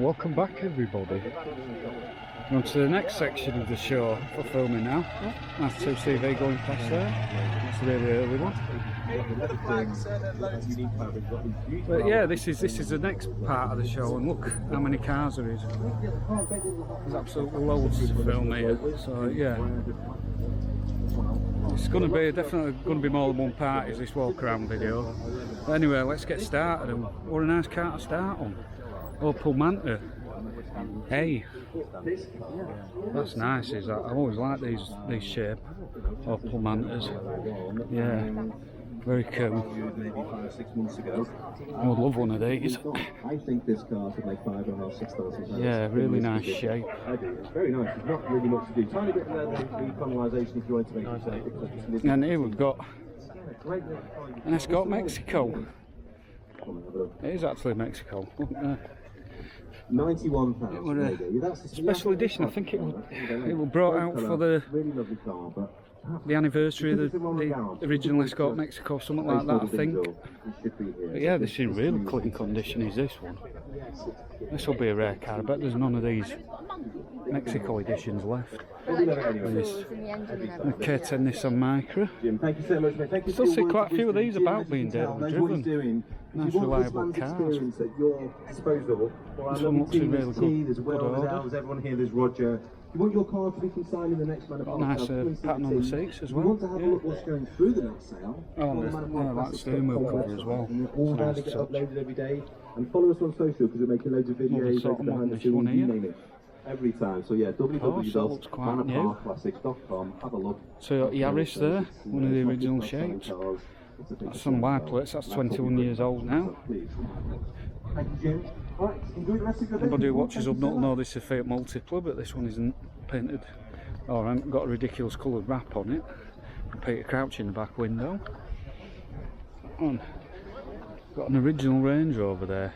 welcome back everybody. On to the next section of the show for filming now. That's 2CV going past there. That's a really early one. But yeah, this is the next part of the show, and look how many cars there is. There's absolutely loads to film here. So yeah, it's going to be definitely going to be more than one part, is this walk around video. But anyway, let's get started. And what a nice car to start on. Opel Manta. Hey, that's nice. Is that? I always like these shape Opel Mantas. Yeah, very cool. I would love one of these. I think this car could make £5,500–6,000. Yeah, really nice shape. I do. It's very nice. There's not really much to do. Tiny bit of the economisation if you want to make it. And here we've got an Escort Mexico. It is actually Mexico. Look there. £91,000. That's a special edition. I think it was brought out for the anniversary of the original Escort Mexico, something like that, I think. But yeah, this is in really clean condition. Is this one? This will be a rare car. I bet there's none of these Mexico editions left. This K10 Nissan Micra. Jim, thank you so much, mate. Thank you. Still see quite a few of these about being driven. Nice reliable cars. At your disposal. This one looks in really good order. There's everyone here. There's Roger. You want your car to be consigned in the next man. Got a nice pattern on the seats as well. You want to have a look what's going through the next sale. Oh, that steering wheel cover as well. All how they get uploaded every day. And follow us on social because we're making loads of videos behind the scenes, you name it. Every time. So yeah, www.manaparclassics.com. Have a look. So Yaris there, one of the original shapes. That's some Y plates. That's 21 years old now. Thank you, Jim. Right, enjoy the rest of your day. Anybody who watches up not know this is a Fiat Multipla, but this one isn't painted or hasn't got a ridiculous coloured wrap on it. Peter Crouch in the back window. And got an original Range Rover there.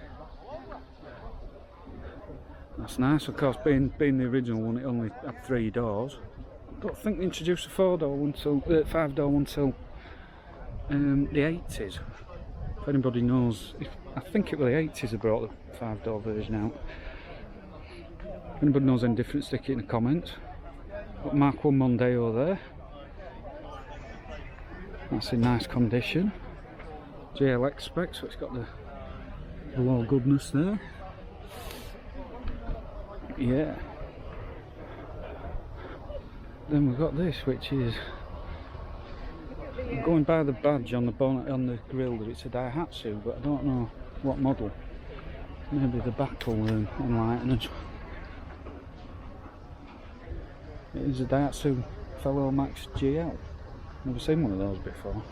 That's nice. Of course, being the original one, it only had 3 doors. I don't think they introduced a 5-door until the 80s. If anybody knows, I think it was the 80s they brought the 5-door version out. If anybody knows any different, stick it in the comments. Got Mark 1 Mondeo there. That's in nice condition. JLX spec, so it's got the low goodness there. Yeah. Then we've got this, which is going by the badge on the bonnet on the grille that it's a Daihatsu, but I don't know what model. Maybe the back will enlighten us. It is a Daihatsu Fellow Max GL. Never seen one of those before.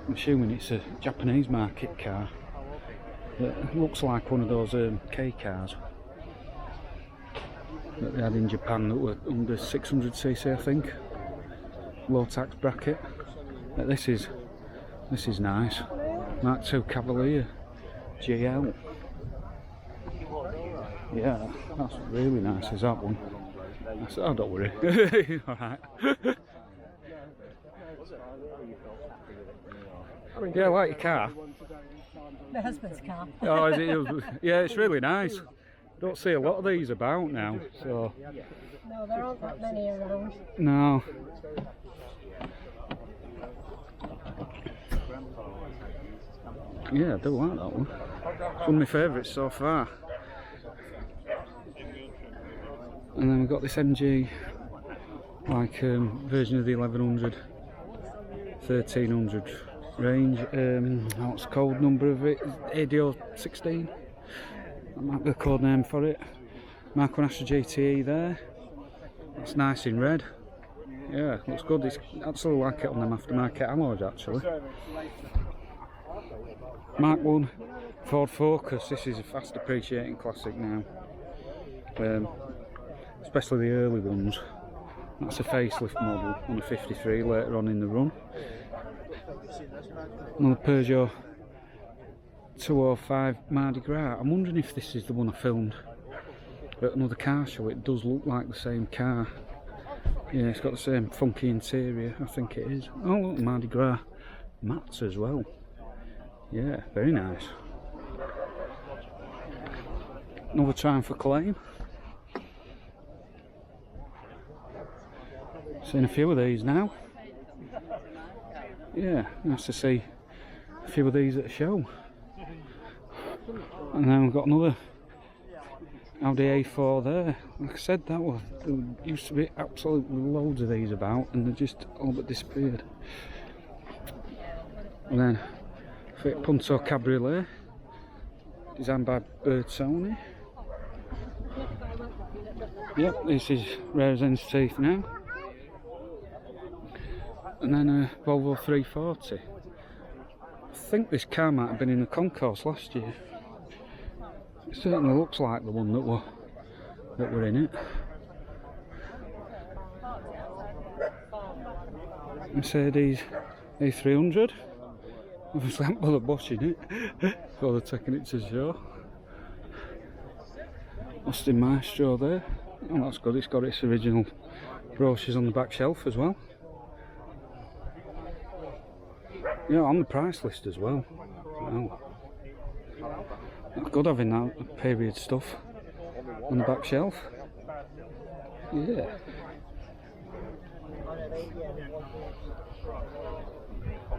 I'm assuming it's a Japanese market car. It looks like one of those K cars that they had in Japan that were under 600cc, I think. Low tax bracket. But this is nice. Mark II Cavalier GL. Yeah, that's really nice. Is that one? Oh, don't worry. Alright. Yeah, I like your car. My husband's car. Oh, is it? Yeah, it's really nice. Don't see a lot of these about now, so. No, there aren't that many around. No. Yeah, I do like that one. It's one of my favourites so far. And then we've got this MG, like version of the 1100, 1300 range. What's the code number of it? ADO 16. That might be the code name for it. Mark 1 Astra GTE there. That's nice in red. Yeah, looks good. It's absolutely like it on them aftermarket alloys actually. Mark 1 Ford Focus. This is a fast appreciating classic now. Especially the early ones. That's a facelift model on a 53 later on in the run. Another Peugeot 205 Mardi Gras. I'm wondering if this is the one I filmed at another car show. It does look like the same car. Yeah, it's got the same funky interior, I think it is. Oh look, Mardi Gras mats as well. Yeah, very nice. Another Triumph Acclaim. Seen a few of these now. Yeah, nice to see a few of these at a show. And then we've got another Audi A4 there. Like I said, there used to be absolutely loads of these about, and they just all but disappeared. And then Fiat Punto Cabriolet, designed by Bertoni. Yep, this is rare as hen's teeth now. And then a Volvo 340. I think this car might have been in the concourse last year. It certainly looks like the one that were in it. Mercedes A300. Obviously I haven't bothered washing it before they're taking it to the show. Austin Maestro there. Oh, that's good, it's got its original brochures on the back shelf as well. Yeah, on the price list as well. Wow. That's good having that period stuff on the back shelf. Yeah.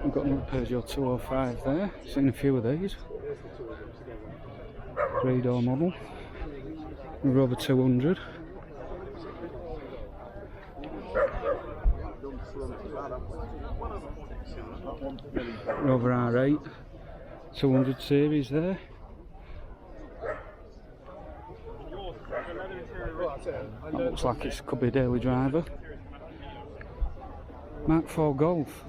I've got another Peugeot 205 there. Seen a few of these. 3-door model. A Rover 200. Rover R8 200 series there. That looks like it could be a daily driver. Mark IV Golf.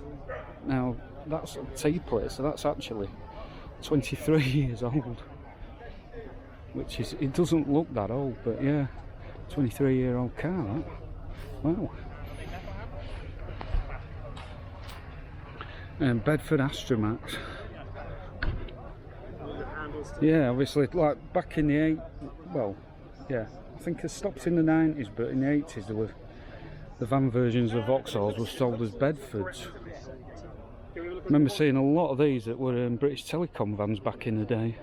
Now that's a T-plate, so that's actually 23 years old. Which is, it doesn't look that old, but yeah, 23-year-old car. That. Wow. Bedford Astromax. Yeah, obviously, like back in the I think it stopped in the 90s, but in the 80s there were the van versions of Vauxhalls were sold as Bedfords. I remember seeing a lot of these that were British Telecom vans back in the day.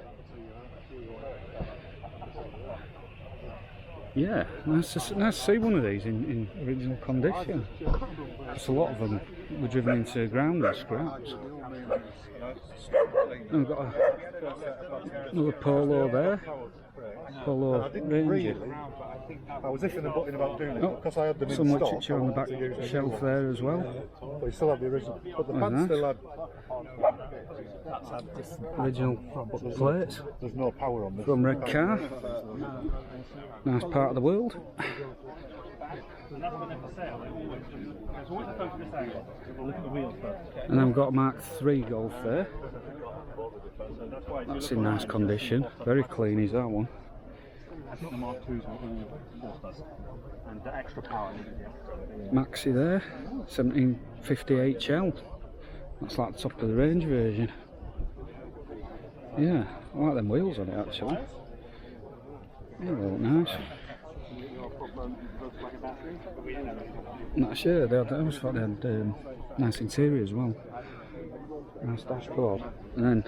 Yeah, nice to see one of these in original condition. Because a lot of them were driven into the ground and scraps. And we've got another Polo there. Polo Ranger. I was ifing about doing it because I had them in some stock. literature on the back shelf there as well. But you still have the original. But the pants still had original plates. There's no power on this. From Red Car. Nice part of the world. And then we've got a Mark III Golf there. That's in nice condition. Very clean is that one. Maxi there, 1750 HL. That's like the top of the range version. Yeah, I like them wheels on it actually. Yeah, they look nice. Not sure, I always thought they had nice interior as well. Nice dashboard. And then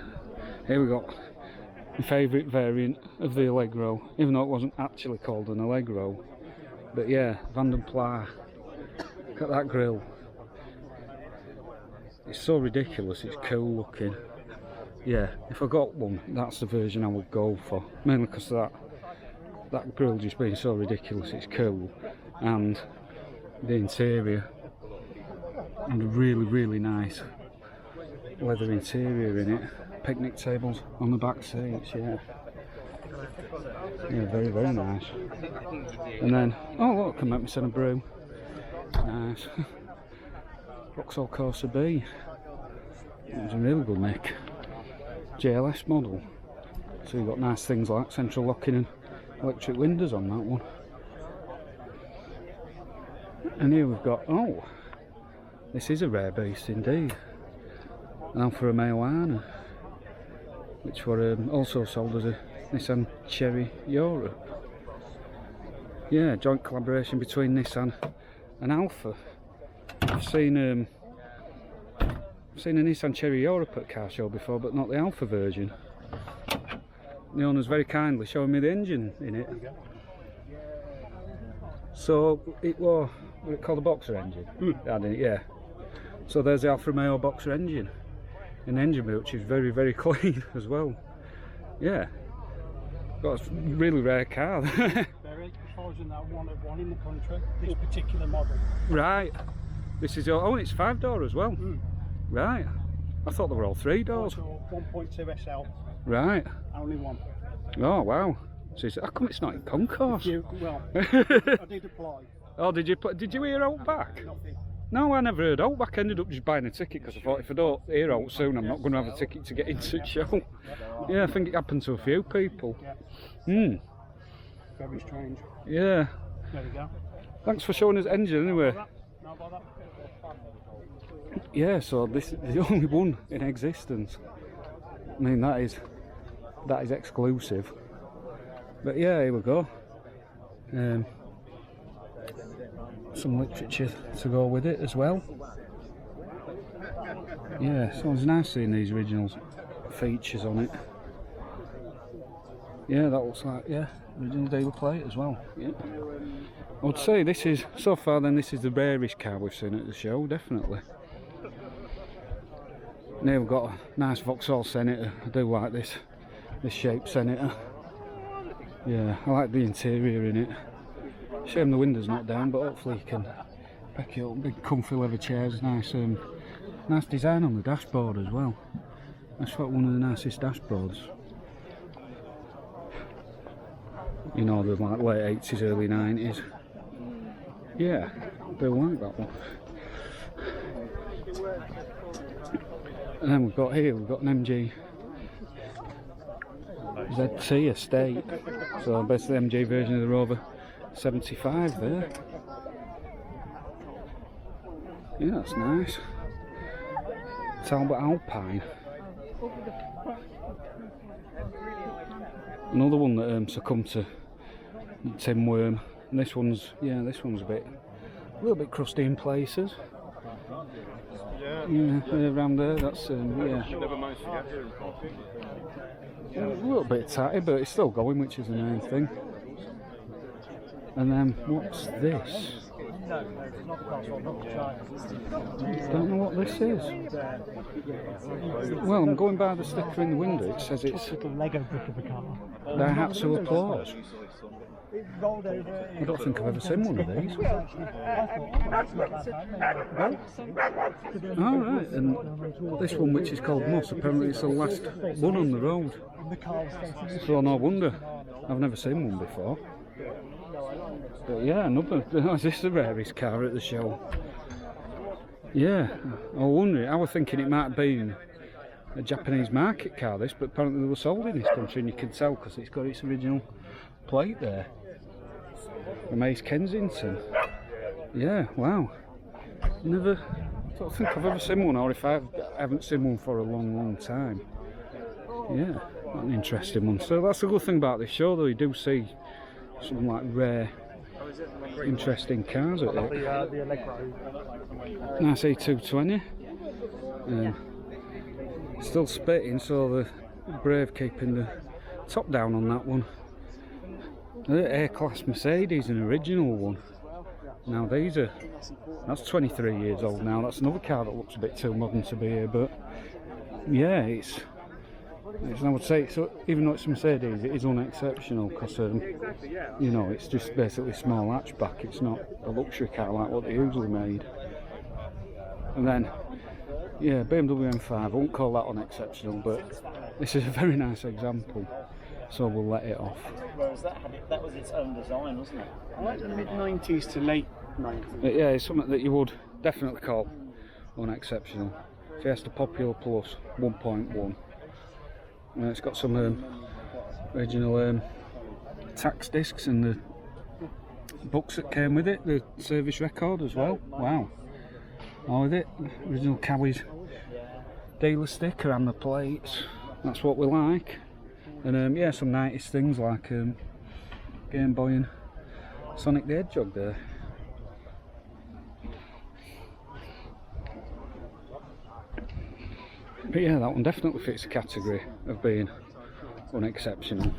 here we got my favourite variant of the Allegro, even though it wasn't actually called an Allegro. But yeah, Van den Pla. Look at that grille. It's so ridiculous, it's cool looking. Yeah, if I got one, that's the version I would go for. Mainly because of that grille just being so ridiculous, it's cool. And the interior. And a really, really nice leather interior in it. Picnic tables on the back seats, yeah. Yeah, very, very nice. And then, oh look, can make me send a brew. Nice. Vauxhall Corsa B. That was a really good nick. JLS model. So you've got nice things like central locking and electric windows on that one. And here we've got, oh, this is a rare beast indeed. An Alfa Romeo Arna, which were also sold as a Nissan Cherry Europe. Yeah, joint collaboration between Nissan and Alfa. I've seen a Nissan Cherry Europe at car show before, but not the Alfa version. The owner's very kindly showing me the engine in it. So it was it called a boxer engine? Yeah. So there's the Alfa Romeo boxer engine. An engine bay which is very, very clean as well. Yeah. Got a really rare car. Very, as far as that one of one in the country, this particular model. Right. This is your, oh, and it's 5-door as well. Right. I thought they were all 3 doors. 1.2 SL. Right. Only one. Oh wow. So how come it's not in concourse? Well, I did apply. Oh, did you hear Outback? Nothing. No, I never heard Outback. I ended up just buying a ticket because I thought if I don't hear out soon, I'm not going to have a ticket to get into the show. Yeah, I think it happened to a few people. Very strange. Yeah. There we go. Thanks for showing us the engine anyway. No bother. Yeah, so this is the only one in existence. I mean, that is exclusive. But yeah, here we go. Some literature to go with it as well. Yeah, so it's nice seeing these original features on it. Yeah, that looks like, yeah, original dealer plate as well. Yeah. I would say this is, so far then, this is the rarest car we've seen at the show, definitely. Now we've got a nice Vauxhall Senator. I do like this shaped Senator. Yeah, I like the interior in it. Shame the window's not down, but hopefully you can pack it up. Big comfy leather chairs, nice design on the dashboard as well. That's one of the nicest dashboards. You know, the like late 80s, early 90s. Yeah, I do like that one. And then we've got an MG ZT estate. So basically the MG version of the Rover 75 there. Yeah, that's nice. Talbot Alpine. Another one that succumbed to tin worm. And this one's a little bit crusty in places. Yeah, around there. That's yeah. A little bit tatty, but it's still going, which is the main thing. And then what's this? Don't know what this is. Well, I'm going by the sticker in the window. It says it's the Lego brick of the car. Daihatsu Applause. I don't think I've ever seen one of these. Alright, and this one, which is called Moss, apparently it's the last one on the road. So no wonder. I've never seen one before. But yeah, another. Is this the rarest car at the show? Yeah, I was thinking it might have been a Japanese market car, this, but apparently they were sold in this country, and you can tell because it's got its original plate there. From Ace Kensington. Yeah, wow. I don't think I've ever seen one, or if I haven't seen one for a long, long time. Yeah, an interesting one. So that's the good thing about this show, though. You do see some like rare, interesting cars at it. Nice E220. Still spitting, so the Brave keeping the top down on that one. The A-Class Mercedes, an original one. Now that's 23 years old now. That's another car that looks a bit too modern to be here, but yeah, it's I would say, so even though it's a Mercedes, it is unexceptional because you know, it's just basically a small hatchback. It's not a luxury car like what they usually made. And then, yeah, BMW M5. I won't call that unexceptional, but this is a very nice example. So we'll let it off. Whereas that was its own design, wasn't it? Like the mid-90s to late 90s. But yeah, it's something that you would definitely call unexceptional. Fiesta Popular Plus 1.1. And it's got some original tax discs and the books that came with it, the service record as well. Wow. All with it, original Cowie's dealer sticker and the plates. That's what we like. And yeah, some 90s things like Game Boy and Sonic the Hedgehog there. But yeah, that one definitely fits the category of being Unexceptional.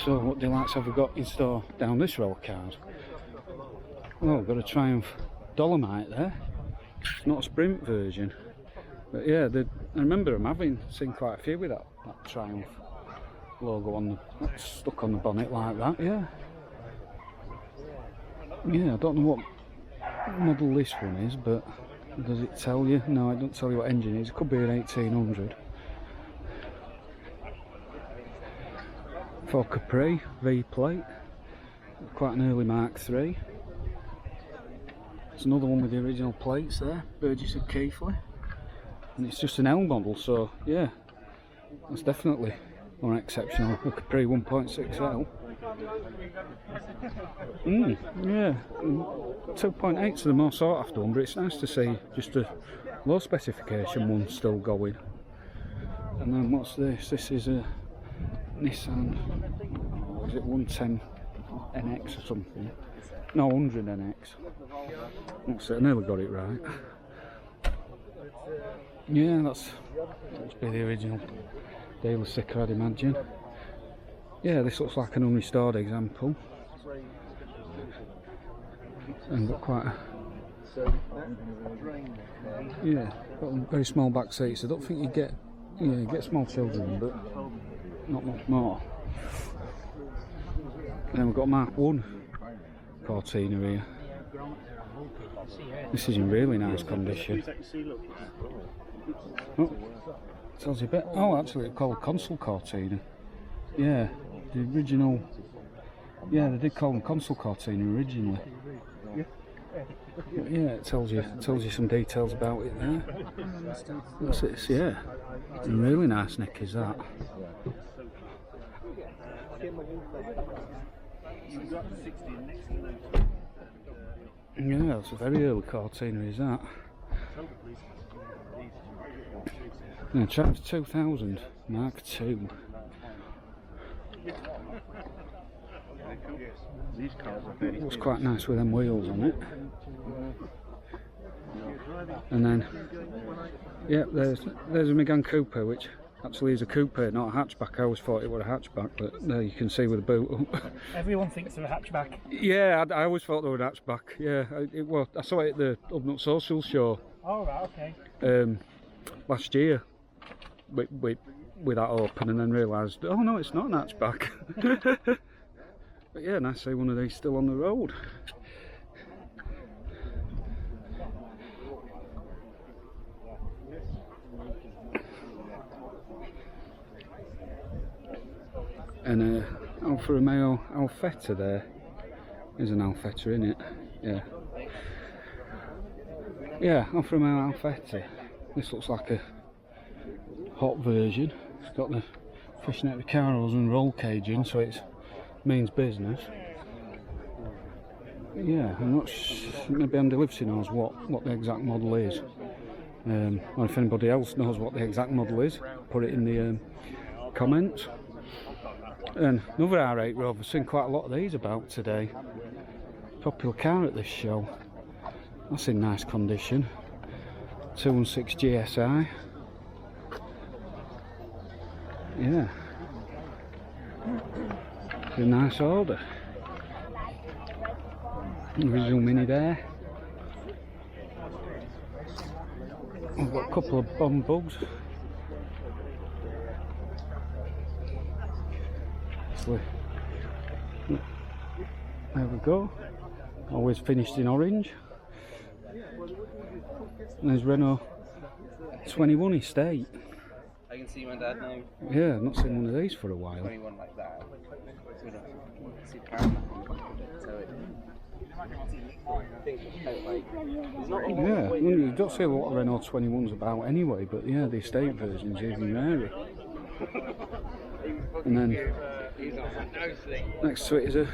So what delights have we got in store down this roll card? Well, we've got a Triumph Dolomite there. It's not a sprint version, but yeah, I remember them having seen quite a few with that Triumph logo on the, stuck on the bonnet like that. Yeah, I don't know what model this one is, but does it tell you? No, it doesn't tell you what engine it is. It could be an 1800. For Capri V plate, quite an early Mark III. There's another one with the original plates there, Burgess and Keighley, and it's just an L model, so yeah, that's definitely Unexceptional. A Capri 1.6L. Yeah, 2.8's the more sought after one, but it's nice to see just a low specification one still going. And then what's this? This is a Nissan, is it 110 NX or something? No, 100 NX. That's it, I nearly got it right. Yeah, that's must be the original dealer sticker, I'd imagine. Yeah, this looks like an unrestored example. And got quite a... yeah, got very small back seats. I don't think you get... yeah, you get small children, but not much more. And then we've got Mark 1 Cortina here. This is in really nice condition. Oh, tells you a bit. Oh, actually, it's called Console Cortina. Yeah, the original. Yeah, they did call them Console Cortina originally. But yeah, it tells you some details about it there. It's yeah, really nice neck is that. Yeah, it's a very early Cortina is that. Yeah, Triumph 2000 Mark II. Looks quite nice with them wheels on it. And then, yeah, there's a Megane Coupe, which actually is a coupe, not a hatchback. I always thought it was a hatchback, but there you can see with the boot up. Everyone thinks they're a hatchback. Yeah, I always thought they were a hatchback. Yeah, I saw it at the Upnut Social Show. Oh, right, okay. Last year, with that open, and then realised, oh no, it's not an hatchback. But yeah, nice to see one of these still on the road. And Alfa Romeo Alfetta there. There's an Alfetta in it. Yeah. Yeah, Alfa Romeo Alfetta. This looks like a hot version. It's got the fishnet Recaros and roll cage in, so it means business. Yeah, I'm not maybe Andy Livesey knows what the exact model is. Or if anybody else knows what the exact model is, put it in the comments. And another R8 Rover, I've seen quite a lot of these about today. Popular car at this show. That's in nice condition. 216 GSI. Yeah. It's a nice order. Original Mini there. I've got a couple of bomb bugs. There we go. Always finished in orange. And there's Renault 21 Estate. I can see my dad now. Yeah, I've not seen one of these for a while. 21 like that. Yeah, you don't see a lot of Renault 21s about anyway, but yeah, the estate version's even rarer. And then next to it is a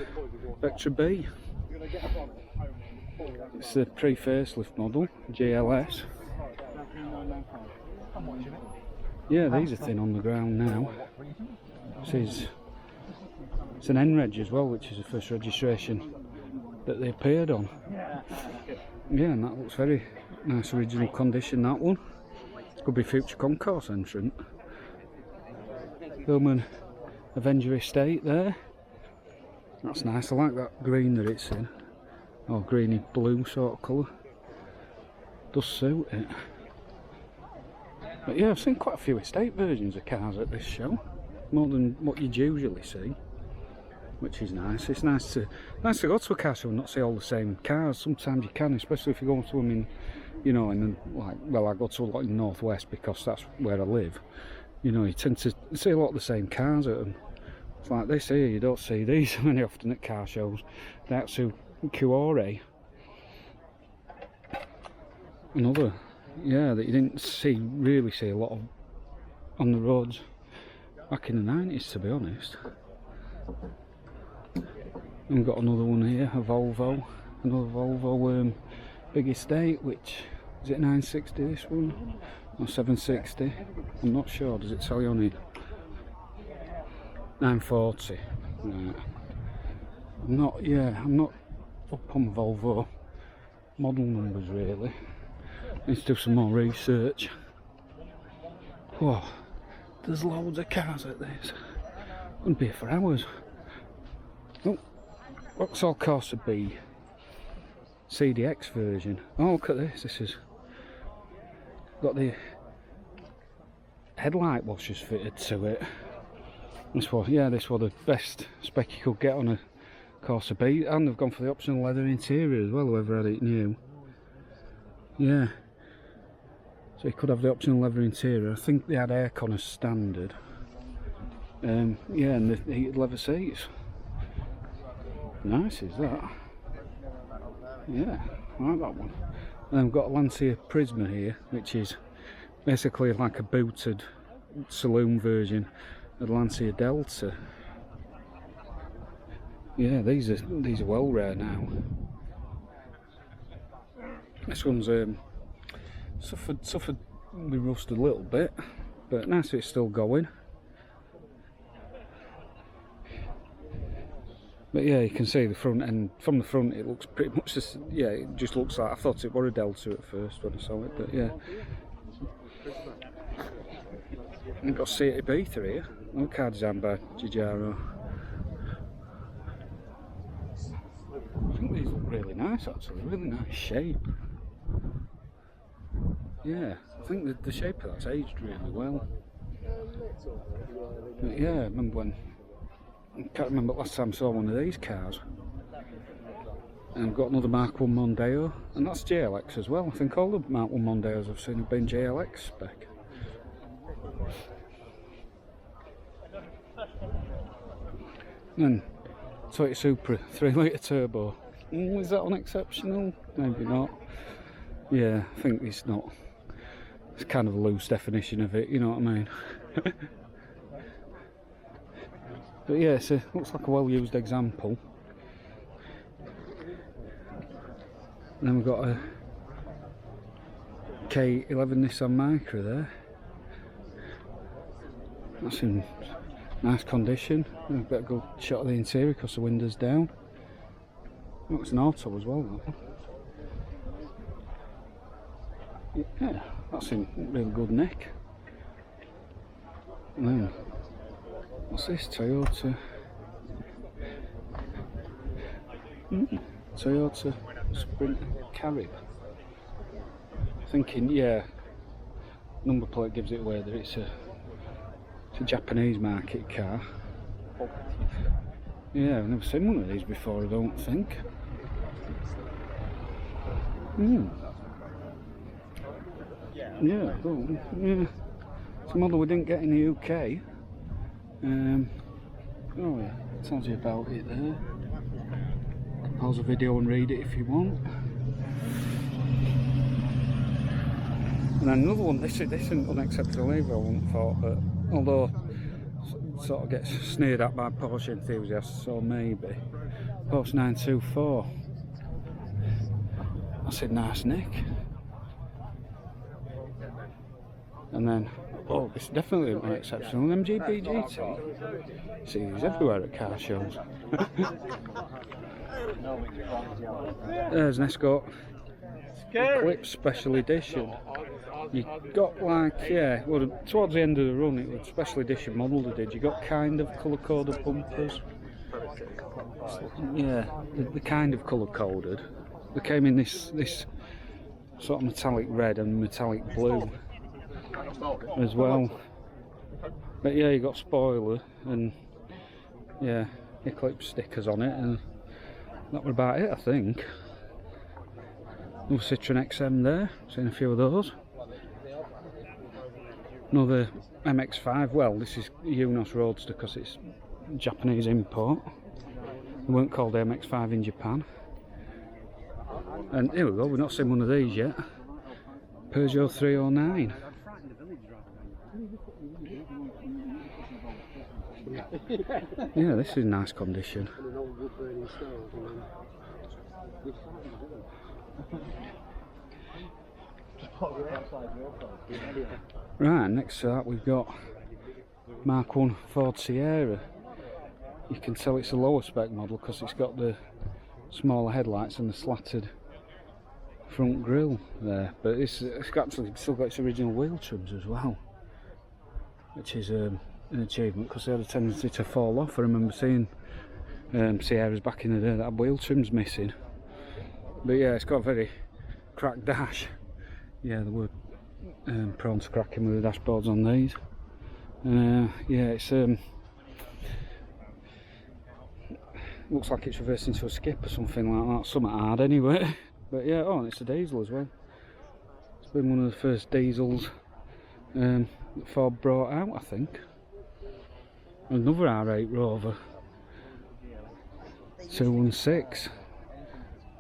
Vectra B. It's the pre-facelift model, GLS. Yeah, these are thin on the ground now. It's an N-Reg as well, which is the first registration that they appeared on. Yeah, and that looks very, Nice original condition, that one. Could be future concourse entrant. Roman Avenger Estate there. That's nice, I like that green that it's in. Or greeny blue sort of colour. Does suit it. But yeah, I've seen quite a few estate versions of cars at this show. More than what you'd usually see. Which is nice. It's nice to go to a car show and not see all the same cars. Sometimes you can, especially if you go to them in, you know, in like, well, I go to a lot in Northwest because that's where I live. You know, you tend to see a lot of the same cars at them. It's like this here, you don't see these very often at car shows. Daihatsu Cuore. Another, yeah, that you didn't really see a lot of on the roads back in the 90s, to be honest. And we've got another one here, a Volvo, another Volvo big estate, which, is it 960 this one? Or 760? I'm not sure, does it tell you on here? 940. Right. I'm not up on Volvo model numbers really. Need to do some more research. Whoa, there's loads of cars at this. Wouldn't be here for hours. Oh, Vauxhall Corsa B CDX version. Oh, look at this. This has got the headlight washers fitted to it. This was the best spec you could get on a Corsa B, and they've gone for the optional leather interior as well. Whoever had it knew. Yeah. So you could have the optional leather interior. I think they had aircon as standard. Yeah, and the heated leather seats. Nice is that. Yeah, I like that one. And then we've got a Lancia Prisma here, which is basically like a booted saloon version of the Lancia Delta. Yeah, these are well rare now. This one's suffered with rust a little bit, but nice it's still going. But yeah, you can see the front end. From the front it looks pretty much just, yeah, it just looks like, I thought it were a Delta at first when I saw it, but yeah. We've got Seat Ibiza here, no car designed by Giugiaro. I think these look really nice actually, really nice shape. Yeah, I think the shape of that's aged really well. But yeah, I can't remember last time I saw one of these cars. And I've got another Mark 1 Mondeo, and that's JLX as well. I think all the Mark 1 Mondeos I've seen have been JLX spec. And then Toyota Supra 3 litre turbo. Is that unexceptional? Maybe not. Yeah, I think it's not. It's kind of a loose definition of it, you know what I mean? But yeah, it looks like a well-used example. And then we've got a K11 Nissan Micra there. That's in nice condition. I've got a good shot of the interior because the window's down. Oh, it's an auto as well, that one. Yeah, that's in really good nick. And then, what's this? Toyota. Toyota Sprint Carib. Thinking, yeah, number plate gives it away that it's a Japanese market car. Yeah, I've never seen one of these before, I don't think. Yeah, it's a model we didn't get in the UK. Oh yeah, it tells you about it there. Pause the video and read it if you want. And then another one, this isn't unacceptable either, I wouldn't have thought, but although sort of gets sneered at by Porsche enthusiasts, so maybe. Porsche 924. That's a nice nick. And then, oh, it's definitely an exceptional MGB GT. See these everywhere at car shows. There's an Escort Eclipse Special Edition. You got like, yeah, well, towards the end of the run it was Special Edition model they did. You got kind of colour-coded bumpers. Yeah, the kind of colour-coded. They came in this sort of metallic red and metallic blue as well. But yeah, you got spoiler and yeah, Eclipse stickers on it, and that was about it, I think. Another Citroen XM there, seen a few of those. Another MX-5, well this is Unos Roadster because it's Japanese import. They weren't called the MX-5 in Japan. And here we go, we've not seen one of these yet. Peugeot 309. Yeah, this is in nice condition. Right, next to that we've got Mark 1 Ford Sierra. You can tell it's a lower spec model because it's got the smaller headlights and the slatted front grille there, but it's actually still got its original wheel trims as well, which is an achievement because they had a tendency to fall off. I remember seeing Sierras back in the day that had wheel trims missing. But yeah, it's got a very cracked dash. Yeah, they were prone to cracking with the dashboards on these. Yeah, it's looks like it's reversed into a skip or something like that, something hard anyway. But yeah, oh, and it's a diesel as well. It's been one of the first diesels that Ford brought out, I think. Another R8 Rover 216.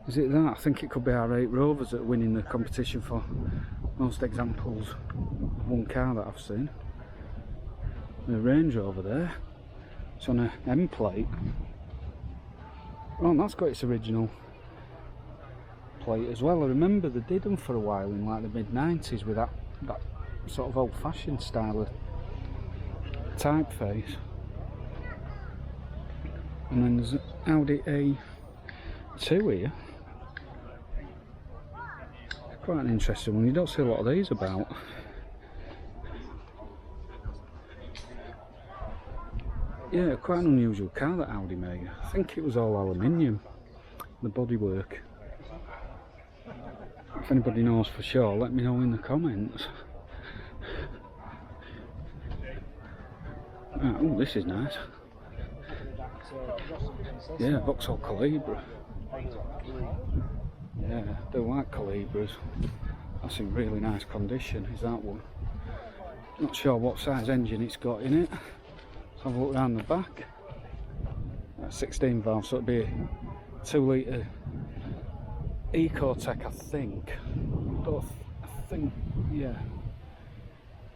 Is it that? I think it could be R8 Rovers that are winning the competition for most examples of one car that I've seen. The Range Rover there. It's on a M plate. Oh, and that's got its original plate as well. I remember they did them for a while in like the mid-90s with that sort of old-fashioned style of typeface. And then there's an Audi A2 here. Quite an interesting one. You don't see a lot of these about. Yeah, quite an unusual car that Audi made. I think it was all aluminium, the bodywork. If anybody knows for sure, let me know in the comments. Ah, oh, this is nice. Yeah, Vauxhall Calibra. Yeah, I do like Calibras. That's in really nice condition, is that one. Not sure what size engine it's got in it. Let's have a look around the back. 16 valve, so it'd be a 2 litre Ecotec, I think. Yeah.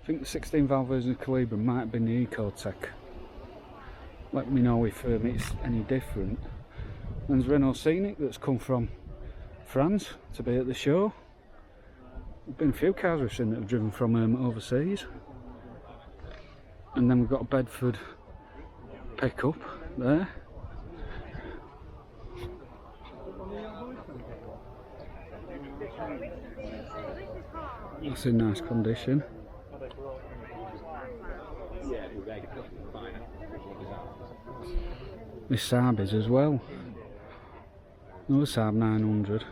I think the 16 valve version of Calibra might have been the Ecotec. Let me know if it's any different. And there's Renault Scenic that's come from France to be at the show. There's been a few cars we've seen that have driven from overseas. And then we've got a Bedford pickup there. That's in nice condition. This Saab is as well. Another Saab 900.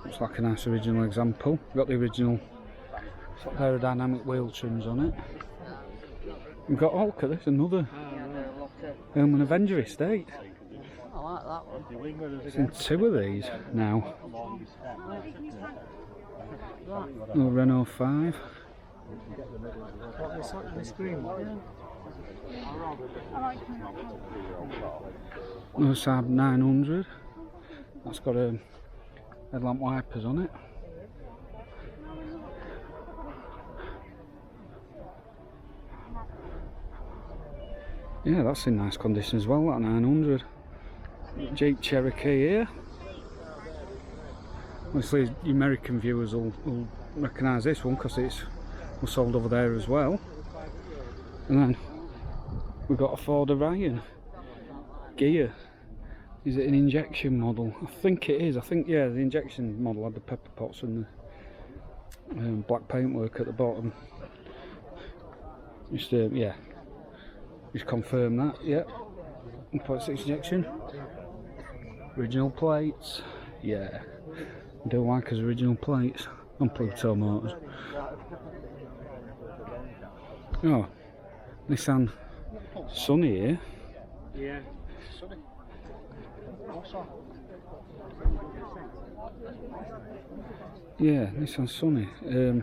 Looks like a nice original example. Got the original sort of aerodynamic wheel trims on it. We've got, oh look at this, another an Avenger estate. I like that one. It's in 2 of these now. Another Renault 5. Another Saab 900. That's got headlamp wipers on it. Yeah, that's in nice condition as well, that 900. Jeep Cherokee here. Obviously, the American viewers will recognise this one because it was sold over there as well. And then we've got a Ford Orion Gear Is it an injection model? I think it is. I think, yeah, the injection model had the pepper pots and the black paintwork at the bottom. Just, yeah. Just confirm that, yeah. 1.6 injection. Original plates. Yeah. I do like his original plates on Pluto motors. Oh, Nissan Sunny here. Yeah, sunny. Yeah, Nissan Sunny.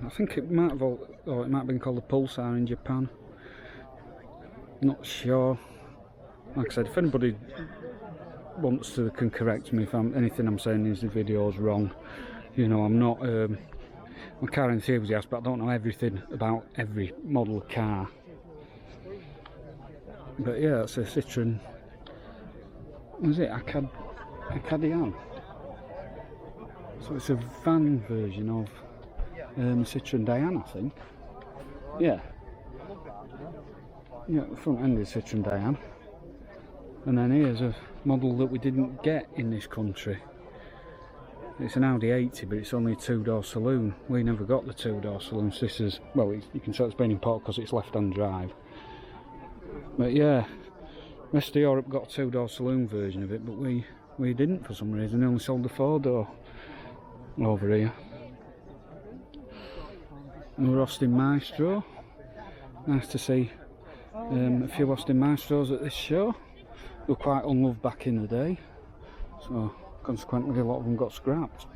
I think it might have, or it might have been called the Pulsar in Japan. Not sure. Like I said, if anybody wants to, can correct me if anything I'm saying in this video is wrong. You know, I'm not I'm a car enthusiast, but I don't know everything about every model of car. But yeah, it's a Citroen. What is it? Acadian. So it's a van version of Citroen Diane, I think. Yeah. Yeah, the front end is Citroen Diane. And then here's a model that we didn't get in this country. It's an Audi 80, but it's only a two-door saloon. We never got the two-door saloon. So this is, well, you can say it's been imported because it's left-hand drive. But yeah, the rest of Europe got a two-door saloon version of it, but we didn't for some reason. They only sold the four-door over here. Another Austin Maestro. Nice to see a few Austin Maestros at this show. They were quite unloved back in the day, so consequently a lot of them got scrapped.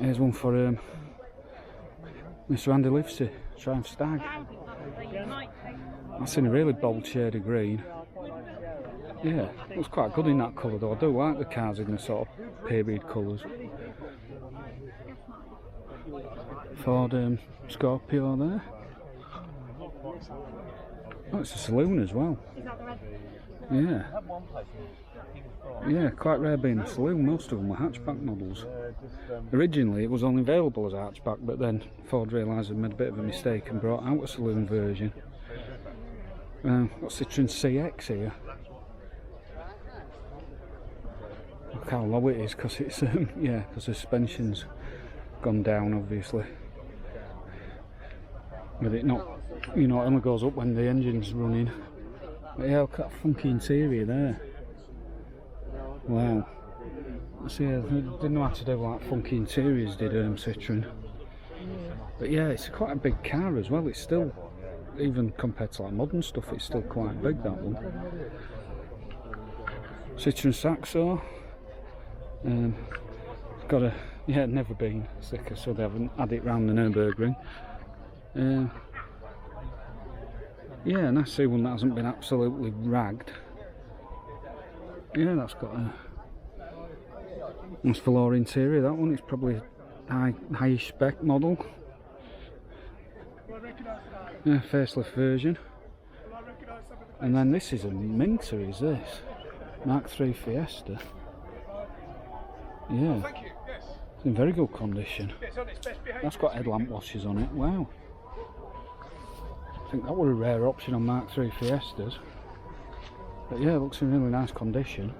Here's one for Mr. Andy Livesey, Triumph Stag. That's in a really bold shade of green. Yeah, it was quite good in that colour though. I do like the cars in the sort of period colours. Ford Scorpio there. Oh, it's a saloon as well. Yeah. Yeah, quite rare being a saloon. Most of them were hatchback models. Originally it was only available as a hatchback, but then Ford realised they'd made a bit of a mistake and brought out a saloon version. Got Citroen CX here. Look how low it is, because it's yeah, because the suspension's gone down obviously. But it not, you know, it only goes up when the engine's running. But yeah, look at that funky interior there. Wow. See, I didn't know how to do like funky interiors, did Citroen. But yeah, it's quite a big car as well. It's still, even compared to like modern stuff, it's still quite big, that one. Citroen Saxo. Got a, yeah, never been sticker, so they haven't had it round the Nürburgring. Yeah, nice to see one that hasn't been absolutely ragged. Yeah, that's got a nice velour interior. That one is probably a high spec model. Yeah, facelift version. And then this is a minter, is this? Mark III Fiesta. Yeah, it's in very good condition. That's got headlamp washers on it. Wow. I think that were a rare option on Mark III Fiestas. But yeah, it looks in really nice condition.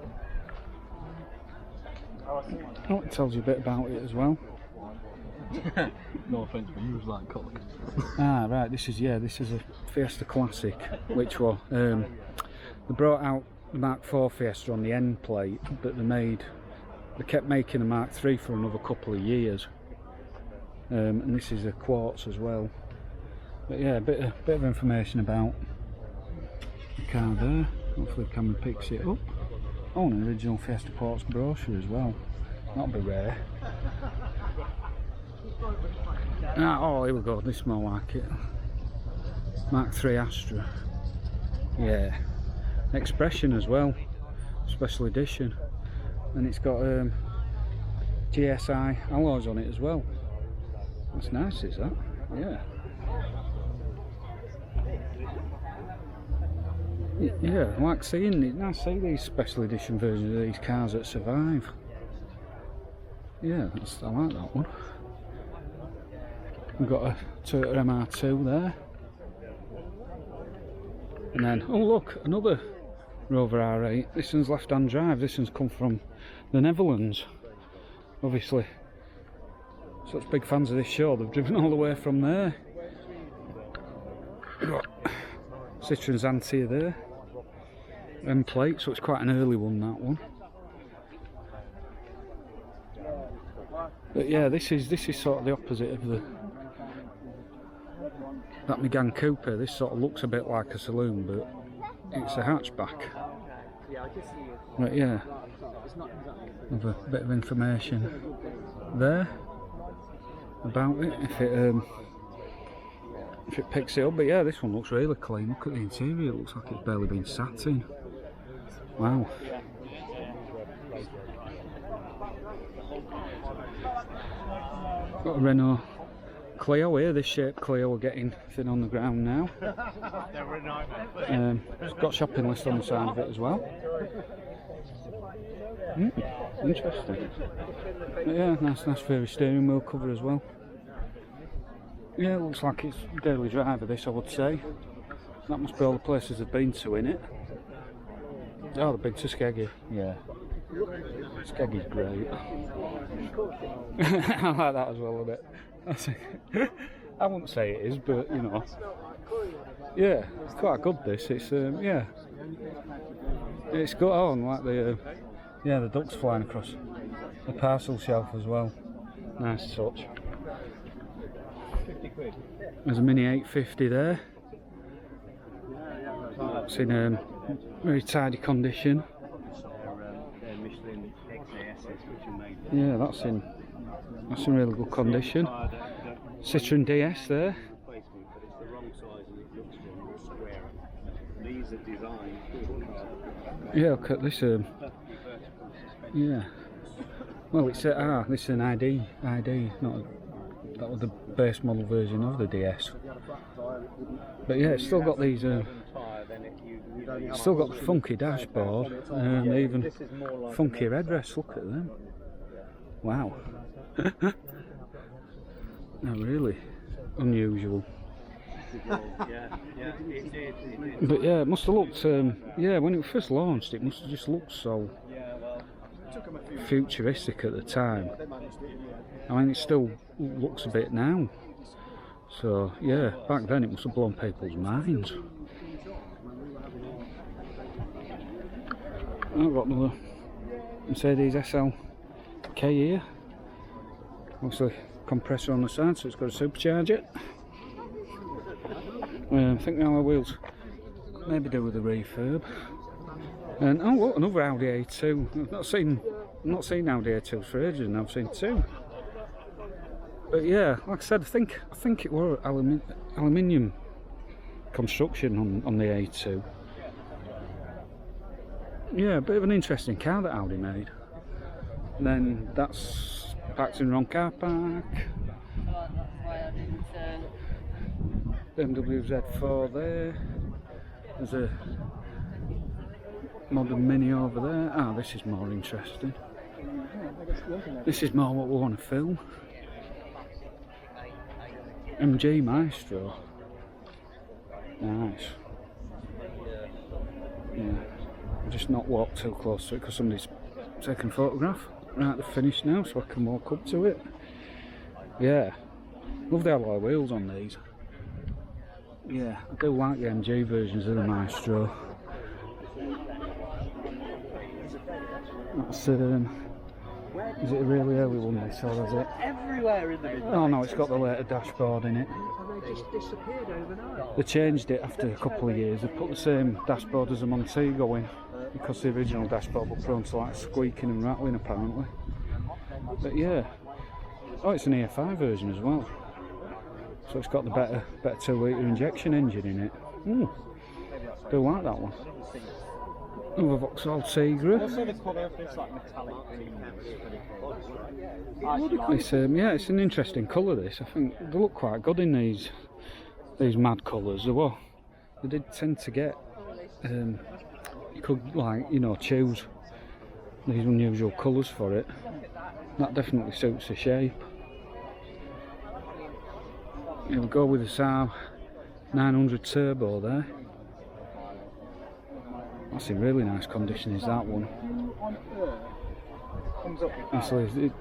Oh, it tells you a bit about it as well. No offence, but you was like cock. Ah, right, this is a Fiesta Classic, which was, they brought out the Mark IV Fiesta on the end plate, but they kept making the Mark III for another couple of years. And this is a quartz as well. But yeah, a bit of information about the car there. Hopefully the camera picks it up. Oh, an original Fiesta Quartz brochure as well. That'll be rare. Ah, oh, here we go. This is more like it. Mark III Astra. Yeah. Expression as well. Special edition. And it's got GSI alloys on it as well. That's nice, is that? Yeah. Yeah, I like seeing it. I see these special edition versions of these cars that survive. Yeah, I like that one. We've got a Toyota MR2 there. And then, oh look, another Rover R8. This one's left-hand drive. This one's come from the Netherlands. Obviously, such big fans of this show, they've driven all the way from there. Got Citroen's Antia there. M plate, so it's quite an early one, that one. But yeah, this is sort of the opposite of that Megane Coupe. This sort of looks a bit like a saloon, but it's a hatchback. But yeah, another bit of information there about it if it picks it up. But yeah, this one looks really clean. Look at the interior, it looks like it's barely been sat in. Wow. Got a Renault Clio here, this shape Clio we're getting thin on the ground now. It's got shopping list on the side of it as well. Interesting. But yeah, nice fairy steering wheel cover as well. Yeah, it looks like it's daily driver this, I would say. That must be all the places they've been to in it. Oh, the big Tuskegee, yeah. Tuskegee's great. I like that as well a bit. I wouldn't say it is, but you know. Yeah, it's quite good this. It's yeah. It's got on like the the ducks flying across the parcel shelf as well. Nice touch. There's a Mini 850 there. It's in very tidy condition. Yeah, that's in really good condition. Citroen DS there. Yeah, look at this. Yeah. Well, it's this is an ID, not that was the base model version of the DS. But yeah, it's still got these. It's still got the funky dashboard and even funky headrests. Look at them. Wow. No, really unusual. But yeah, it must have looked. Yeah, when it first launched, it must have just looked so futuristic at the time. I mean, it still looks a bit now. So yeah, back then it must have blown people's minds. I've got another Mercedes SLK here. Obviously, compressor on the side, so it's got a supercharger. I think the alloy wheels maybe do with the refurb. And oh look, another Audi A2. I've not seen Audi A2s for ages, and I've seen two. But yeah, like I said, I think it were aluminium construction on the A2. Yeah, a bit of an interesting car that Audi made. And then that's parked in the wrong car park. BMW Z4 there. There's a modern Mini over there. Ah, this is more interesting. This is more what we want to film. MG Maestro. Nice. Yeah. I'll just not walk too close to it because somebody's taking a photograph. Right, they're finished now, so I can walk up to it. Yeah. Love the alloy wheels on these. Yeah, I do like the MG versions of the Maestro. That's is it a really early one this, or is it? Everywhere in the Oh no, it's got the later dashboard in it. They just disappeared overnight. They changed it after a couple of years. They put the same dashboard as the Montego in because the original dashboard was prone to like squeaking and rattling apparently. But yeah. Oh, it's an EFI version as well. So it's got the better 2-litre injection engine in it. Do like that one. Another Vauxhall Tigra. It's yeah, it's an interesting colour. This, I think they look quite good in these mad colours. They did tend to get. You could choose these unusual colours for it. That definitely suits the shape. Here we go with the Saab 900 Turbo there. That's in really nice condition, is that one. Actually, the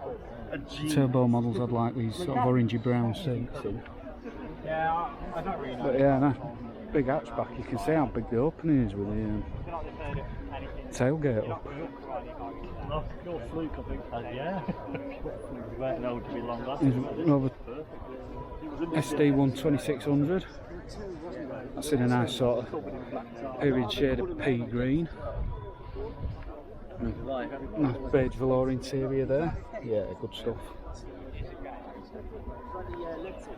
turbo models had like these sort of orangey brown seats in. Yeah, I don't really know. But yeah, nice big hatchback. You can see how big the opening is with the tailgate up. Your fluke, I think. Yeah. You weren't known to be long Another SD1 2600. That's in a nice sort of period shade of pea green. Nice beige velour interior there. Yeah, good stuff.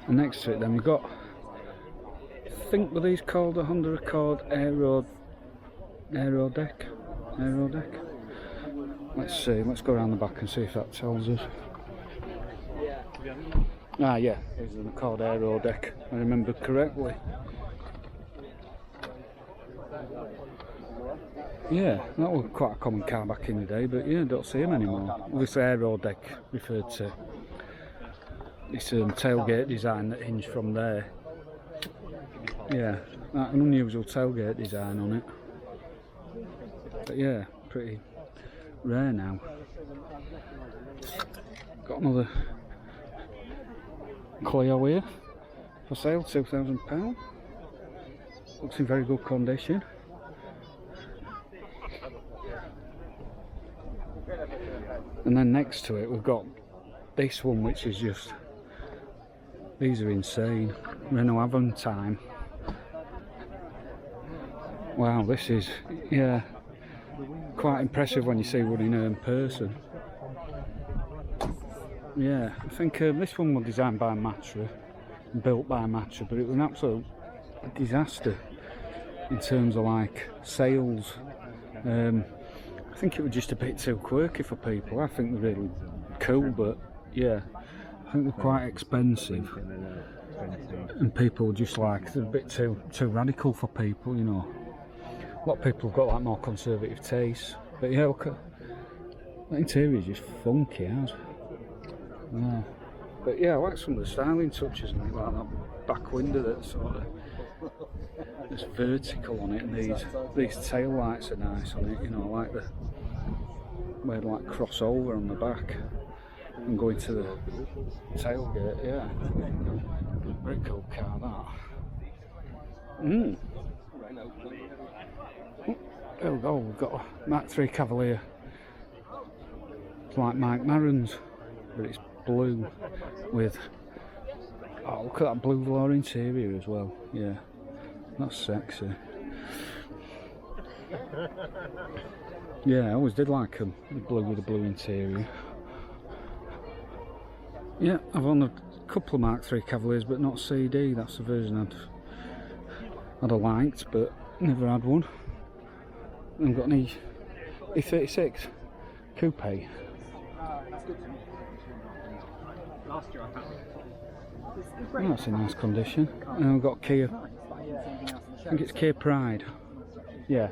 And next to it then we've got, I think were these called a Honda Accord Aero deck? Let's see, let's go around the back and see if that tells us. Ah yeah, it's an Accord Aero deck, I remember correctly. Yeah, that was quite a common car back in the day, but yeah, don't see them anymore. Obviously Aero deck referred to this tailgate design that hinged from there. Yeah, an unusual tailgate design on it. But yeah, pretty rare now. Got another Clio here for sale, £2,000. Looks in very good condition. And then next to it we've got this one, which is just, these are insane. Renault Aventime. Wow, this is, yeah, quite impressive when you see one in person. Yeah, I think this one was designed by Matra, built by Matra, but it was an absolute disaster in terms of like sales. I think it was just a bit too quirky for people. I think they're really cool, but yeah, I think they're quite expensive, and people just like, they're a bit too radical for people, you know. A lot of people have got like more conservative tastes, but yeah, look at that interior is just funky as. Yeah. But yeah, I like some of the styling touches and like that back window that's sort of it's vertical on it, and these tail lights are nice on it, you know, like the where like crossover on the back and go into the tailgate. Yeah, very cool car that. There we go, we've got a Mark III Cavalier. It's like Mike Maron's, but it's blue with, oh look at that blue velour interior as well. Yeah, that's sexy. Yeah, I always did like them, the blue with the blue interior. Yeah, I've owned a couple of Mark III Cavaliers, but not CD. That's the version I'd have liked, but never had one. I haven't got any E36 coupe. Oh, that's in nice condition. And we've got Kia, I think it's Kia Pride. Yeah.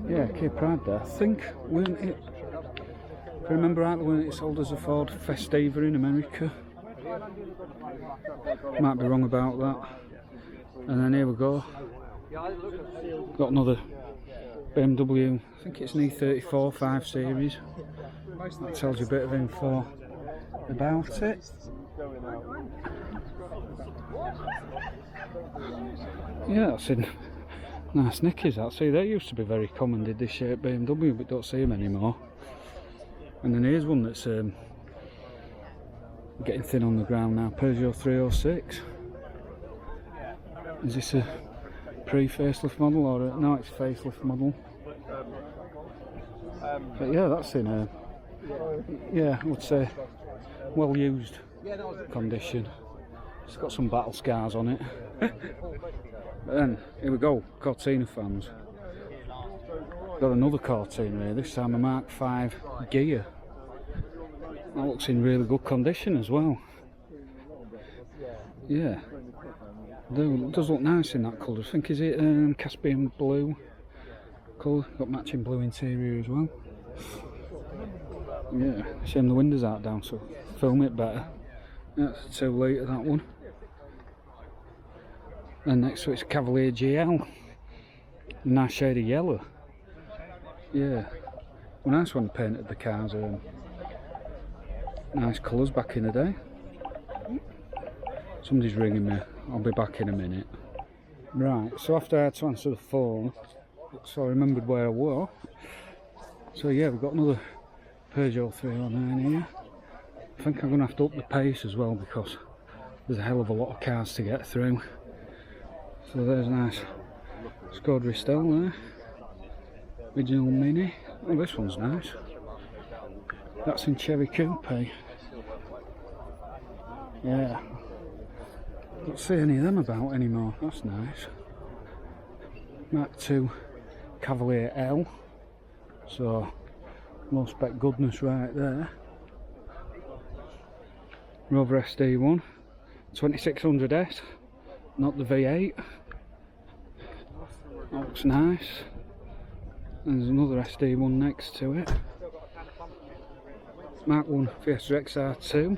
Yeah, Kia Pride there. I think, weren't it, if I remember rightly, when it sold as a Ford Festiva in America. Might be wrong about that. And then here we go. Got another BMW, I think it's an E34 5 Series. That tells you a bit of info about it. Yeah, that's in nice knickers. That, see, they used to be very common, did this shape BMW, but don't see them anymore. And then here's one that's getting thin on the ground now, Peugeot 306. Is this a pre-facelift model or a, no, it's facelift model? But yeah, that's in a, yeah, I would say well used condition. It's got some battle scars on it. But then here we go, Cortina fans. Got another Cortina here, this time a Mark V gear. That looks in really good condition as well. Yeah, it does look nice in that colour. I think, is it Caspian blue colour? Got matching blue interior as well. Yeah, shame the windows aren't down, so film it better. That's a 2 litre, that one. And next to it's Cavalier GL. Nice shade of yellow. Yeah. Well, nice when they painted the cars. Nice colours back in the day. Somebody's ringing me. I'll be back in a minute. Right, so after I had to answer the phone, so I remembered where I were. So yeah, we've got another Peugeot 309 here. I think I'm going to have to up the pace as well because there's a hell of a lot of cars to get through. So there's a nice Skoda Ristel there. Original Mini. Oh, this one's nice. That's in Cherry Coupe. Yeah. Don't see any of them about anymore. That's nice. Mark II Cavalier L. So, low spec goodness right there. Rover SD1. 2600S. Not the V8. That looks nice. And there's another SD1 next to it. Mark I Fiesta XR2.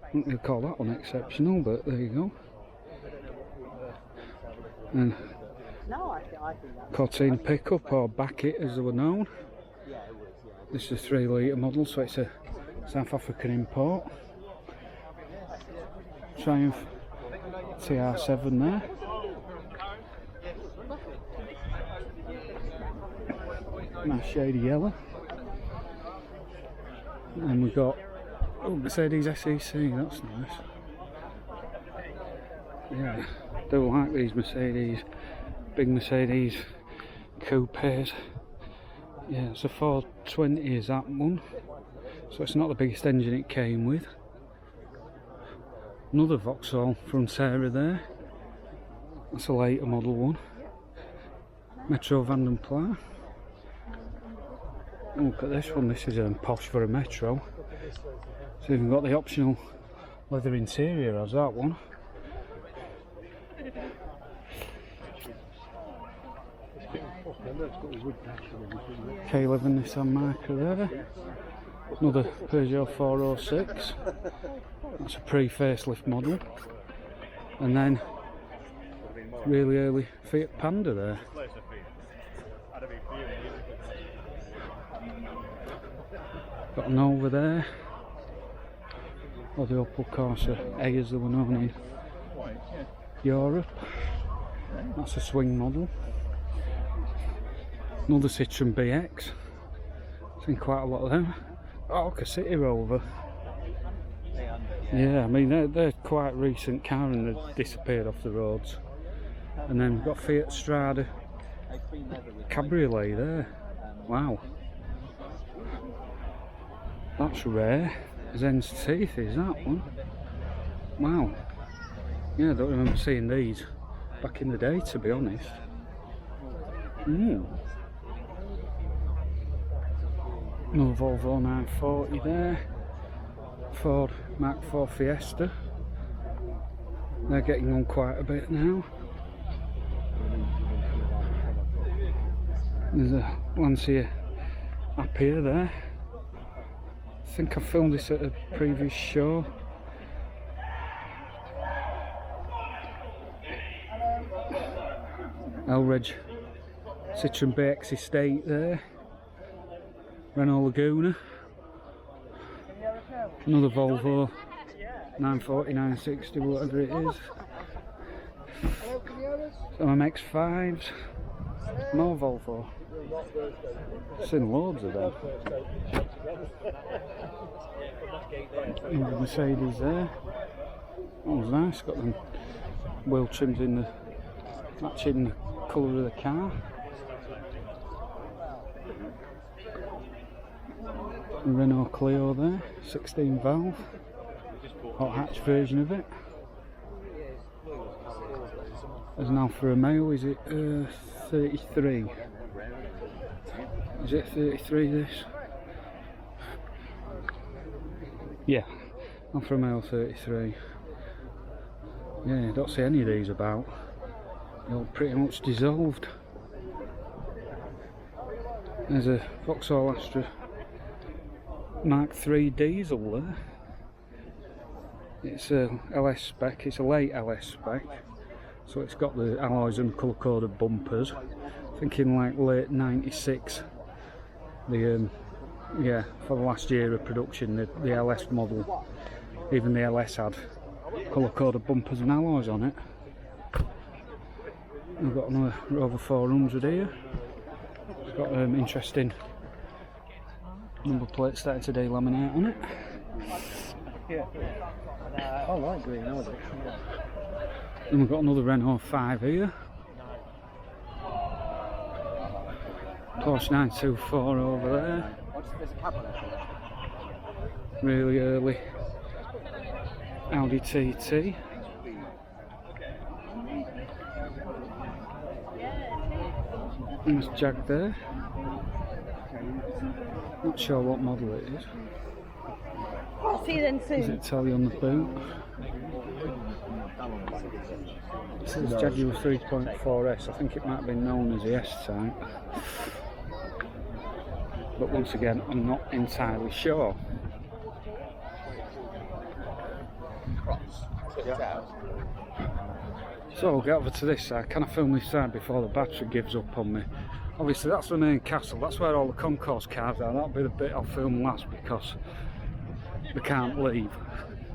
I don't really call that Unexceptional, but there you go. And Cortina pickup, or Backit as they were known. This is a 3 litre model, so it's a South African import. Triumph TR7 there. Nice shade of yellow. And we've got Mercedes SEC, that's nice. Yeah, do like these Mercedes, big Mercedes coupes. Yeah, it's a 420 is that one. So it's not the biggest engine it came with. Another Vauxhall from Sarah there. That's a later model one. Metro Van Pla. Look at this one, this is posh for a Metro. It's even got the optional leather interior as that one. K11 Nissan Micra there. Another Peugeot 406. That's a pre-facelift model. And then really early Fiat Panda there. Got an Nova there. Or the Opel Corsa A as they were known in Europe. That's a swing model. Another Citroen BX. Seen quite a lot of them. Oh, look, a City Rover. Yeah, I mean they're quite recent car and they've disappeared off the roads. And then we've got Fiat Strada Cabriolet there. Wow. That's rare. Zen's Teeth is that one. Wow. Yeah, I don't remember seeing these back in the day, to be honest. Another Volvo 940 there. Ford Mark IV Fiesta. They're getting on quite a bit now. There's a Lancia Apia there. I think I filmed this at a previous show. Elridge Citroen BX Estate there. Renault Laguna. Another Volvo 940, 960, whatever it is. Some MX-5s. More Volvo. Seen loads of them. Another Mercedes there. That was nice, got them wheel trims in the matching the colour of the car. The Renault Clio there, 16 valve, hot hatch version of it. There's an Alfa Romeo, is it 33? Is it 33 this? Yeah, Alfa Romeo 33. Yeah, don't see any of these about. They're all pretty much dissolved. There's a Vauxhall Astra Mark III diesel there. It's a LS spec, it's a late LS spec. So it's got the alloys and colour-coded bumpers. I think in like late '96, the yeah, for the last year of production, the LS model, even the LS had colour-coded bumpers and alloys on it. We've got another Rover 400 here. It's got interesting number plate starting to delaminate on it. Yeah. I like green, I like it. And we've got another Renault 5 here. Porsche 924 over there. Really early Audi TT. Nice Jag there. Not sure what model it is. I'll see you then soon. Does it tell you on the boot? It says Jaguar 3.4S. I think it might have been known as the S-Type. But once again, I'm not entirely sure. So we'll get over to this side. Can I film this side before the battery gives up on me? Obviously that's the main castle, that's where all the concourse cars are. That'll be the bit I'll film last because they can't leave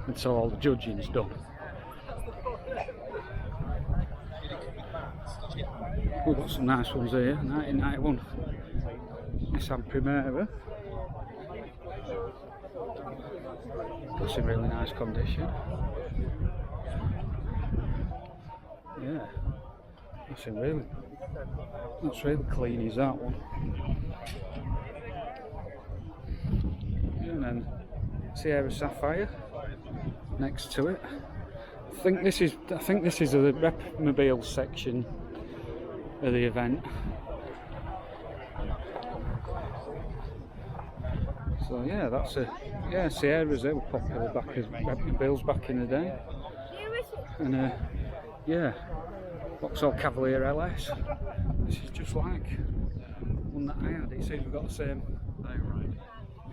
until all the judging's done. We've got some nice ones here, 1991 Nissan Primera. That's in really nice condition. Yeah, that's really clean is that one. And then Sierra Sapphire next to it. I think this is the Repmobile section of the event. So yeah, that's Sierras, they were popular back as Repmobiles back in the day. And yeah, Vauxhall Cavalier LS. This is just like one that I had. It seems we've got the same.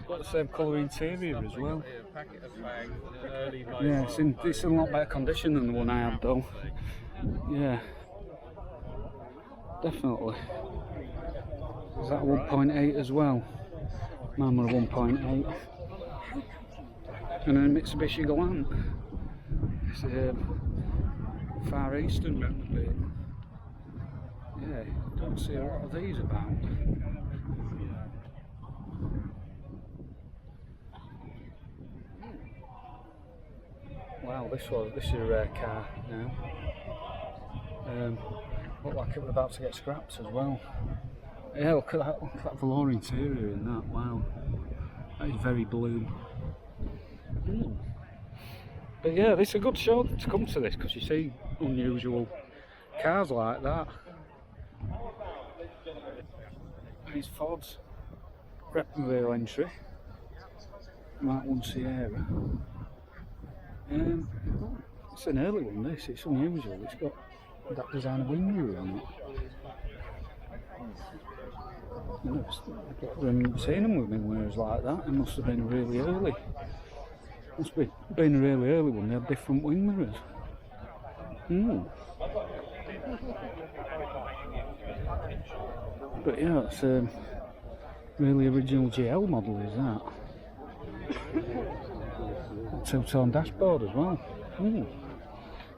Got the same colour interior as well. Yeah, it's in a lot better condition than the one I had though. Yeah, definitely. Is that 1.8 as well? Mine were 1.8. And then Mitsubishi Galant. It's Far Eastern Repmobile. Yeah, don't see a lot of these about. Wow, this is a rare car now. Looked like it was about to get scrapped as well. Yeah, look at that velour interior in that. Wow, that is very blue. But yeah, it's a good show to come to this because you see unusual cars like that. It's Ford's Repmobile entry, Mark 1 Sierra. It's an early one, this, it's unusual, it's got that design of wing mirror on it. I remember seeing them with wing mirrors like that, it must have been really early. Must have been a really early one, they had different wing mirrors. But yeah, it's a really original GL model, is that? Two-tone dashboard as well. And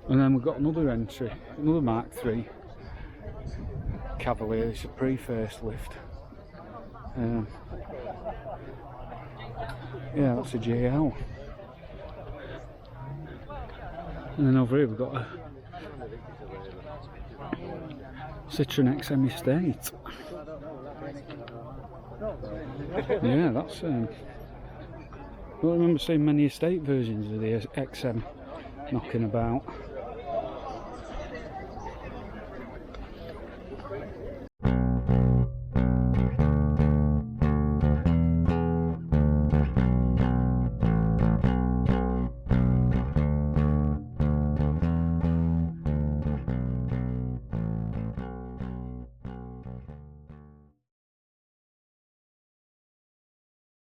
then we've got another entry, another Mark III Cavalier. It's a pre-facelift. Yeah, that's a GL. And then over here we've got a Citroen XM Estate. Yeah, that's. I don't remember seeing many estate versions of the XM knocking about.